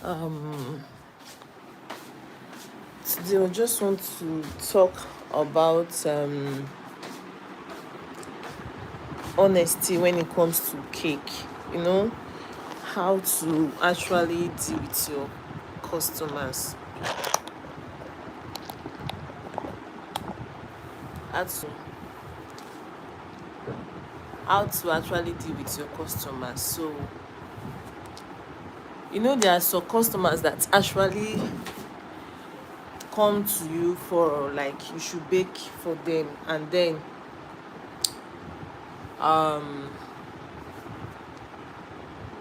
Um, Today I just want to talk about honesty when it comes to cake. You know, how to actually deal with your customers. How to actually deal with your customers. So there are some customers that actually come to you for like you should bake for them, and then um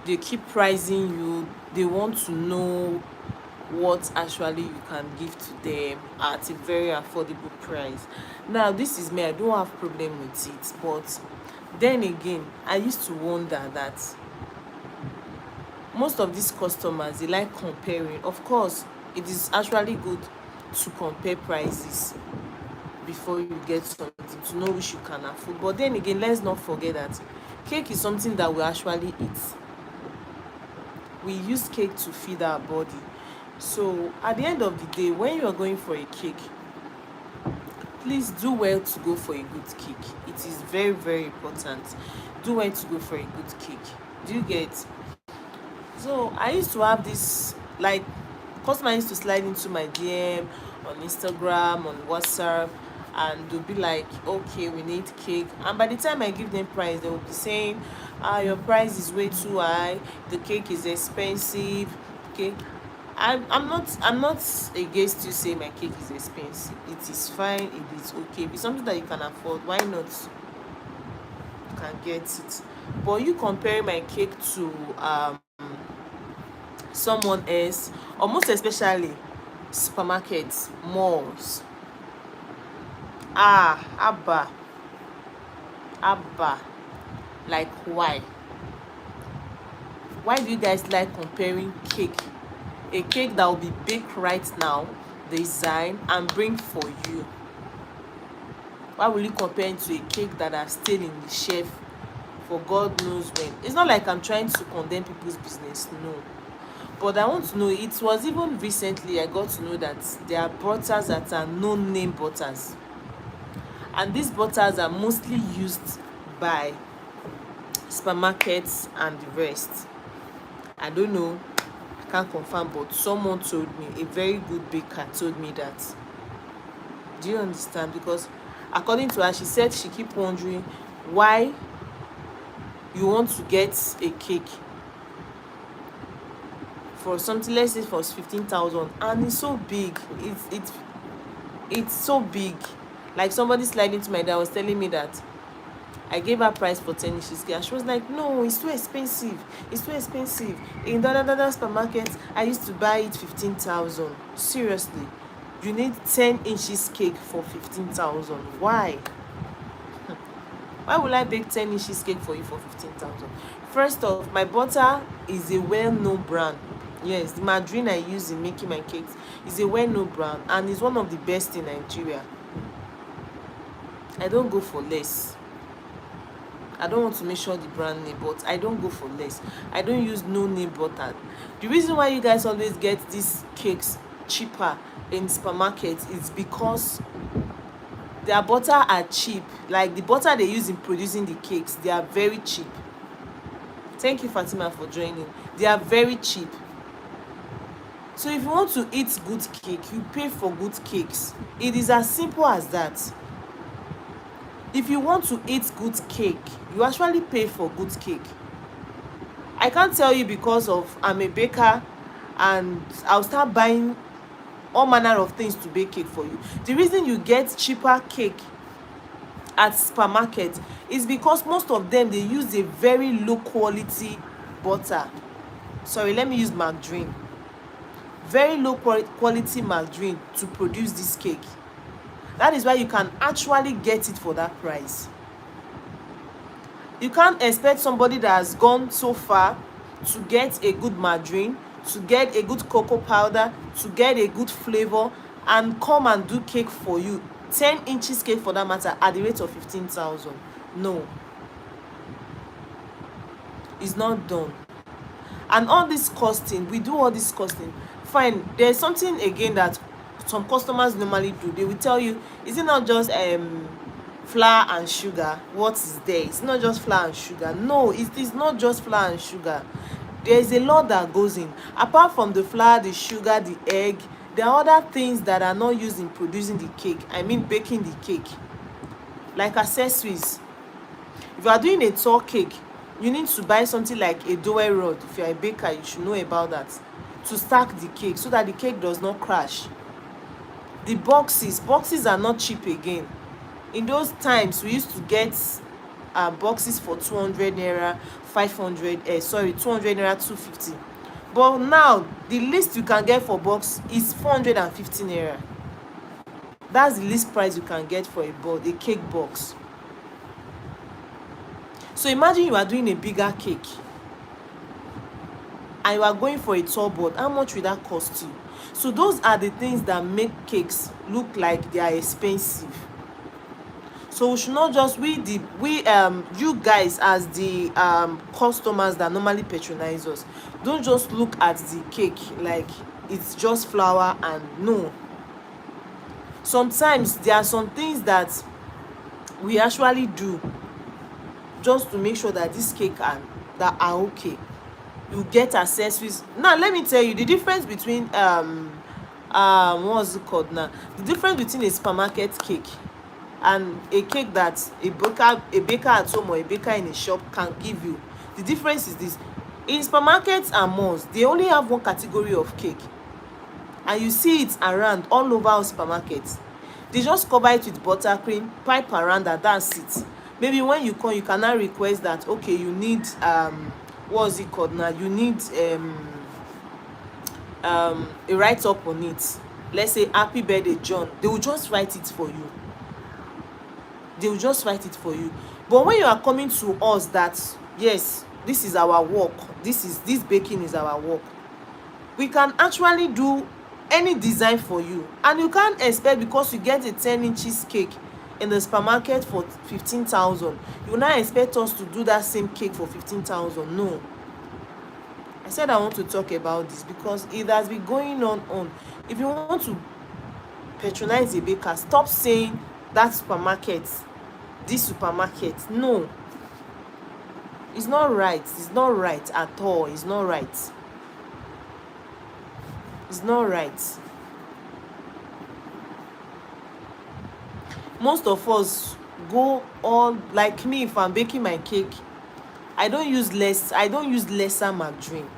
they keep pricing you. They want to know what actually you can give to them at a very affordable price. Now this is me, I don't have problem with it, but then again I used to wonder that most of these customers, they like comparing. Of course, it is actually good to compare prices before you get something, to know which you can afford. But then again, let's not forget that cake is something that we actually eat. We use cake to feed our body. So at the end of the day, when you are going for a cake, please do well to go for a good cake. It is very, very important. Do well to go for a good cake. Do you get? So I used to have this, like, customer used to slide into my DM on Instagram, on WhatsApp, and they'll be like, okay, we need cake. And by the time I give them price, they will be saying, your price is way too high, the cake is expensive. Okay. I'm not against you saying my cake is expensive. It is fine, it is okay. If it's something that you can afford, why not? You can get it. But you comparing my cake to someone else, or most especially supermarkets, malls, abba, abba, like why do you guys like comparing cake, a cake that will be baked right now, design and bring for you? Why will you compare it to a cake that are still in the shelf for God knows when? It's not like I'm trying to condemn people's business, no. But I want to know, it was even recently I got to know that there are butters that are no-name butters. And these butters are mostly used by supermarkets and the rest. I don't know, I can't confirm, but someone told me, a very good baker told me that. Do you understand? Because according to her, she said she keep wondering why you want to get a cake for something, let's say for 15,000, and it's so big. It's so big. Like, somebody sliding to my dad was telling me that I gave her price for 10 inches cake, and she was like, no, it's too expensive. It's too expensive. In the supermarket, I used to buy it 15,000. Seriously, you need 10 inches cake for 15,000? Why? Why would I bake 10 inches cake for you for 15,000? First off, my butter is a well-known brand. Yes, the margarine I use in making my cakes is a well-known brand, and is one of the best in Nigeria. I don't go for less. I don't want to mention the brand name, but I don't go for less. I don't use no-name butter. The reason why you guys always get these cakes cheaper in supermarkets is because their butter are cheap. Like, the butter they use in producing the cakes, they are very cheap. Thank you, Fatima, for joining. They are very cheap. So if you want to eat good cake, you pay for good cakes. It is as simple as that. If you want to eat good cake, you actually pay for good cake. I can't tell you because of I'm a baker and I'll start buying all manner of things to bake cake for you. The reason you get cheaper cake at supermarket is because most of them, they use a very low quality butter. Sorry, let me use margarine. Very low quality margarine to produce this cake. That is why you can actually get it for that price. You can't expect somebody that has gone so far to get a good margarine, to get a good cocoa powder, to get a good flavor, and come and do cake for you, 10 inches cake for that matter, at the rate of 15,000. No, it's not done. And all this costing, we do all this costing. Fine, there's something again that some customers normally do. They will tell you, is it not just flour and sugar? What is there? It's not just flour and sugar. No, it is not just flour and sugar. There is a lot that goes in. Apart from the flour, the sugar, the egg, there are other things that are not used in producing the cake. I mean baking the cake, like accessories. If you are doing a tall cake, you need to buy something like a dowel rod. If you are a baker, you should know about that, to stack the cake so that the cake does not crash. The boxes are not cheap again. In those times, we used to get boxes for 200 naira, 500, 200 naira, 250. But now the least you can get for box is 450 naira. That's the least price you can get for a cake box. So imagine you are doing a bigger cake and you are going for a tall board. How much will that cost you? So those are the things that make cakes look like they are expensive. So we should not just you guys as the customers that normally patronize us, don't just look at the cake like it's just flour. And no, sometimes there are some things that we actually do just to make sure that this cake that are okay. You get accessories. Now let me tell you the difference between what's it called now, the difference between a supermarket cake and a cake that a baker at home or a baker in a shop can give you. The difference is this: in supermarkets and malls, they only have one category of cake, and you see it around all over supermarkets. They just cover it with buttercream, pipe around that, that's it. Maybe when you come, you cannot request that, okay, you need what's it called now, you need a write-up on it. Let's say happy birthday John. They will just write it for you. They will just write it for you. But when you are coming to us that, yes, this is our work, this baking is our work, we can actually do any design for you. And you can't expect, because you get a 10 inches cake in the supermarket for 15,000, you now expect us to do that same cake for 15,000. No. I said I want to talk about this because it has been going on. If you want to patronize a baker, stop saying that supermarket, this supermarket. No, it's not right. It's not right at all. It's not right. It's not right. Most of us go all like me. If I'm baking my cake, I don't use lesser margarine.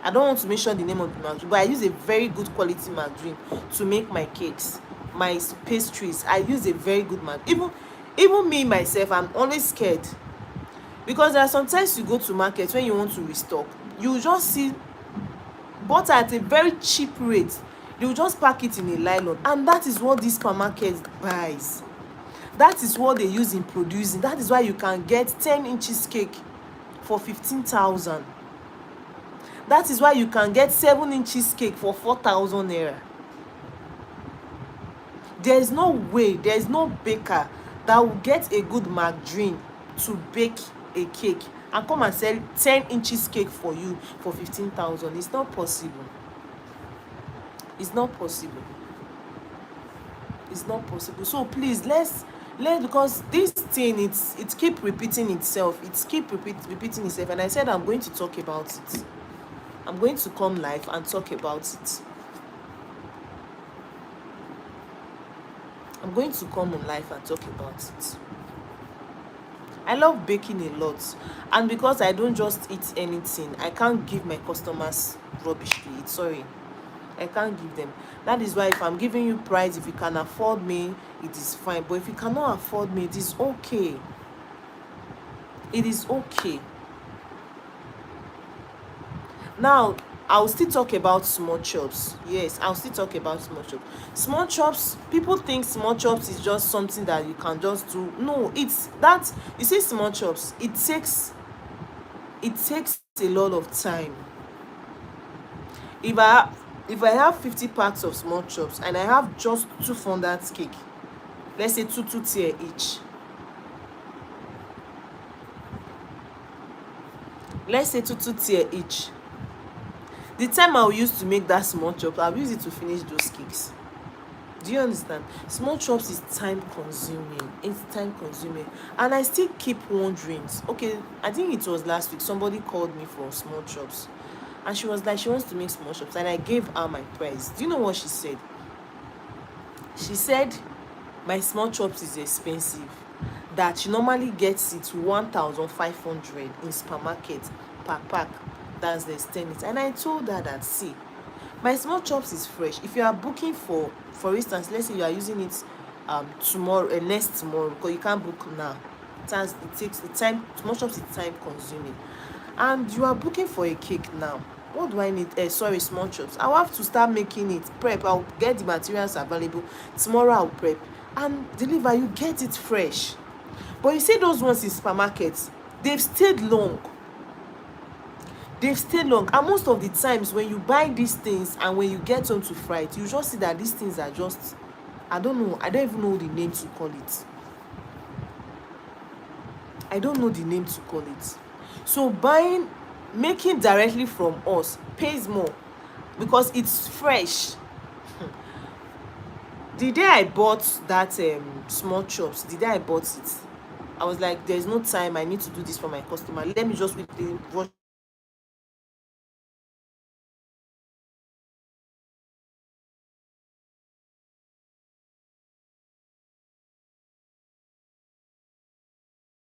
I don't want to mention the name of the margarine, but I use a very good quality margarine to make my cakes, my pastries. I use a very good margarine. Even me myself, I'm always scared, because there are sometimes you go to market when you want to restock, you just see butter at a very cheap rate. They will just pack it in a nylon, and that is what this supermarket buys. That is what they use in producing. That is why you can get 10 inches cake for 15,000. That is why you can get 7 inches cake for 4,000 naira. There is no way, there is no baker that will get a good margarine to bake a cake and come and sell 10 inches cake for you for 15,000. It's not possible. It's not possible. It's not possible. So please, let's because this thing, it keep repeating itself. Repeating itself. And I said I'm going to talk about it. I'm going to come live and talk about it. I'm going to come on live and talk about it. I love baking a lot, and because I don't just eat anything, I can't give my customers rubbish to eat. Sorry, I can't give them. That is why if I'm giving you price, if you can afford me, it is fine. But if you cannot afford me, it is okay. It is okay. Now, I'll still talk about small chops. Yes, I'll still talk about small chops. Small chops, people think small chops is just something that you can just do. No, it's that, you see, small chops, it takes a lot of time. If I have 50 packs of small chops and I have just 2 fondant cake, let's say 2 tier each. Let's say 2 tier each. The time I will use to make that small chop, I'll use it to finish those cakes. Do you understand? Small chops is time consuming. It's time consuming. And I still keep wondering. Okay, I think it was last week. Somebody called me for small chops. And she was like, she wants to make small chops. And I gave her my price. Do you know what she said? She said, my small chops is expensive. That she normally gets it 1,500 in supermarket per pack. That's the extent. And I told her that, see, my small chops is fresh. If you are booking for instance, let's say you are using it tomorrow, next tomorrow, because you can't book now. It takes the time. Small chops is time consuming, and you are booking for a cake now. What do I need? Sorry, small chops. I'll have to start making it. Prep. I'll get the materials available tomorrow. I'll prep and deliver. You get it fresh. But you see those ones in supermarkets, they've stayed long. And most of the times when you buy these things and when you get home to fry it, you just see that these things are just, I don't know, I don't even know the name to call it. So making directly from us pays more because it's fresh. The day I bought that small chops, the day I bought it, I was like, there's no time, I need to do this for my customer. Let me just quickly wash